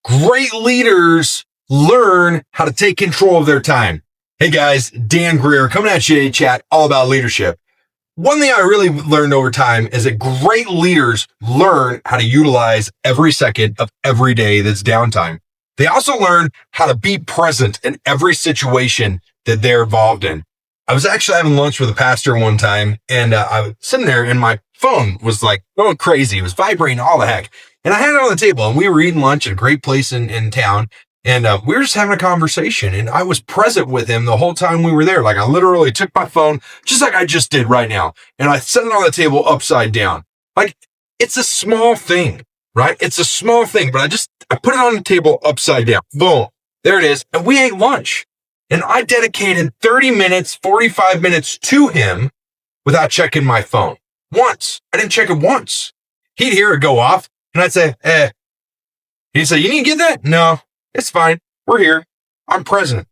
Great leaders learn how to take control of their time. Hey guys, Dan Greer coming at you today to chat all about leadership. One thing I really learned over time is that great leaders learn how to utilize every second of every day that's downtime. They also learn how to be present in every situation that they're involved in. I was actually having lunch with a pastor one time, and I was sitting there and my phone was like going crazy. It was vibrating all the heck. And I had it on the table, and we were eating lunch at a great place in town. And we were just having a conversation, and I was present with him the whole time we were there. Like, I literally took my phone, just like I just did right now, and I set it on the table upside down. Like, it's a small thing, right? It's a small thing, but I put it on the table upside down. Boom. There it is. And we ate lunch. And I dedicated 30 minutes, 45 minutes to him without checking my phone. Once. I didn't check it once. He'd hear it go off, and I'd say, He'd say, you didn't get that? No. It's fine. We're here. I'm present.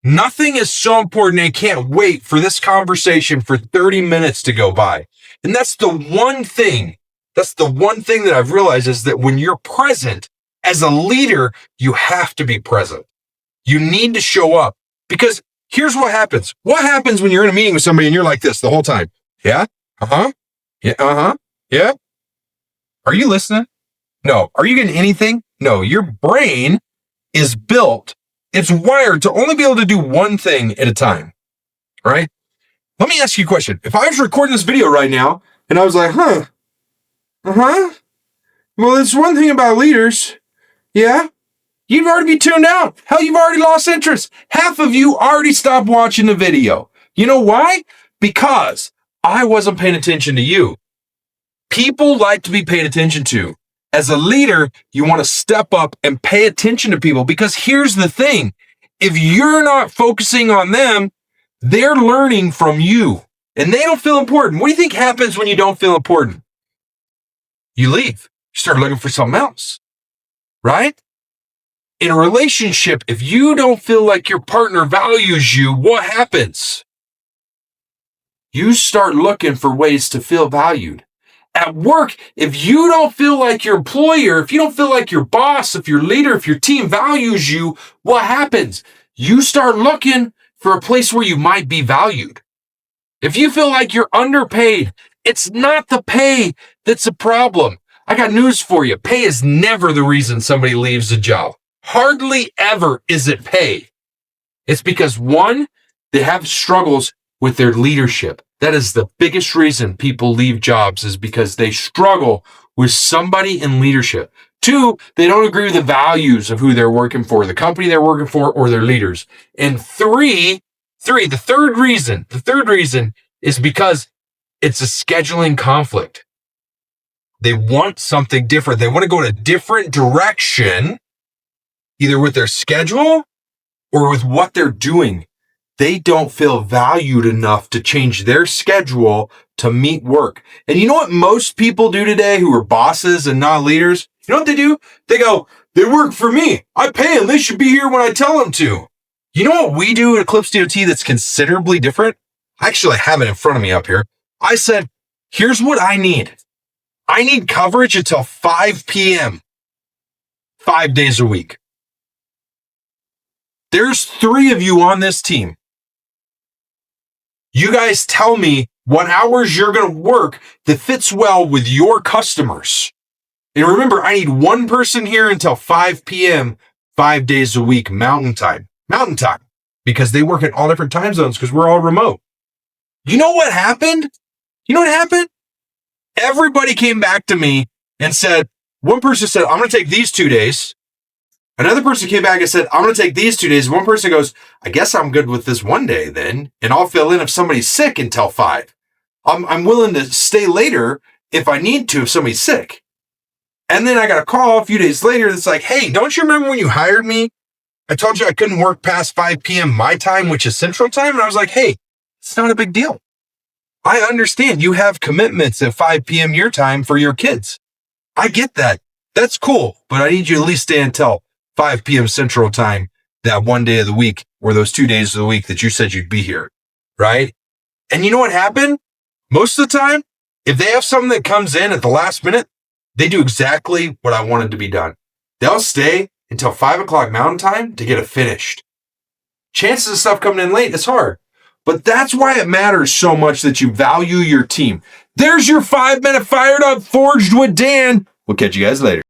Nothing is so important. I can't wait for this conversation for 30 minutes to go by. And that's the one thing that I've realized is that when you're present as a leader, you have to be present. You need to show up, because here's what happens. What happens when you're in a meeting with somebody and you're like this the whole time? Yeah. Yeah. Yeah. Are you listening? No. Are you getting anything? No. Your brain is built, it's wired to only be able to do one thing at a time, right? Let me ask you a question. If I was recording this video right now and I was like, well, there's one thing about leaders. Yeah. You'd already be tuned out. Hell, you've already lost interest. Half of you already stopped watching the video. You know why? Because I wasn't paying attention to you. People like to be paid attention to. As a leader, you want to step up and pay attention to people, because here's the thing. If you're not focusing on them, they're learning from you and they don't feel important. What do you think happens when you don't feel important? You leave. You start looking for something else, right? In a relationship, if you don't feel like your partner values you, what happens? You start looking for ways to feel valued. At work, if you don't feel like your employer, if you don't feel like your boss, if your leader, if your team values you, what happens? You start looking for a place where you might be valued. If you feel like you're underpaid, it's not the pay that's a problem. I got news for you. Pay is never the reason somebody leaves a job. Hardly ever is it pay. It's because, one, they have struggles with their leadership. That is the biggest reason people leave jobs, is because they struggle with somebody in leadership. Two, they don't agree with the values of who they're working for, the company they're working for, or their leaders. And the third reason is because it's a scheduling conflict. They want something different. They want to go in a different direction, either with their schedule or with what they're doing. They don't feel valued enough to change their schedule to meet work. And you know what most people do today who are bosses and not leaders? You know what they do? They go, they work for me. I pay them. They should be here when I tell them to. You know what we do at Eclipse DOT that's considerably different? I actually have it in front of me up here. I said, here's what I need. I need coverage until 5 p.m. 5 days a week. There's 3 of you on this team. You guys tell me what hours you're going to work that fits well with your customers. And remember, I need one person here until 5 p.m., 5 days a week, Mountain time, because they work in all different time zones because we're all remote. You know what happened? Everybody came back to me and said, one person said, I'm going to take these 2 days. Another person came back and said, I'm going to take these 2 days. One person goes, I guess I'm good with this 1 day then, and I'll fill in if somebody's sick until 5. I'm willing to stay later if I need to, if somebody's sick. And then I got a call a few days later that's like, hey, don't you remember when you hired me? I told you I couldn't work past 5 p.m. my time, which is Central Time. And I was like, hey, it's not a big deal. I understand you have commitments at 5 p.m. your time for your kids. I get that. That's cool. But I need you to at least stay until 5 p.m. Central Time that 1 day of the week, or those 2 days of the week that you said you'd be here, right? And you know what happened? Most of the time, if they have something that comes in at the last minute, they do exactly what I wanted to be done. They'll stay until 5 o'clock Mountain Time to get it finished. Chances of stuff coming in late is hard. But that's why it matters so much that you value your team. There's your 5-minute Fired Up Forged with Dan. We'll catch you guys later.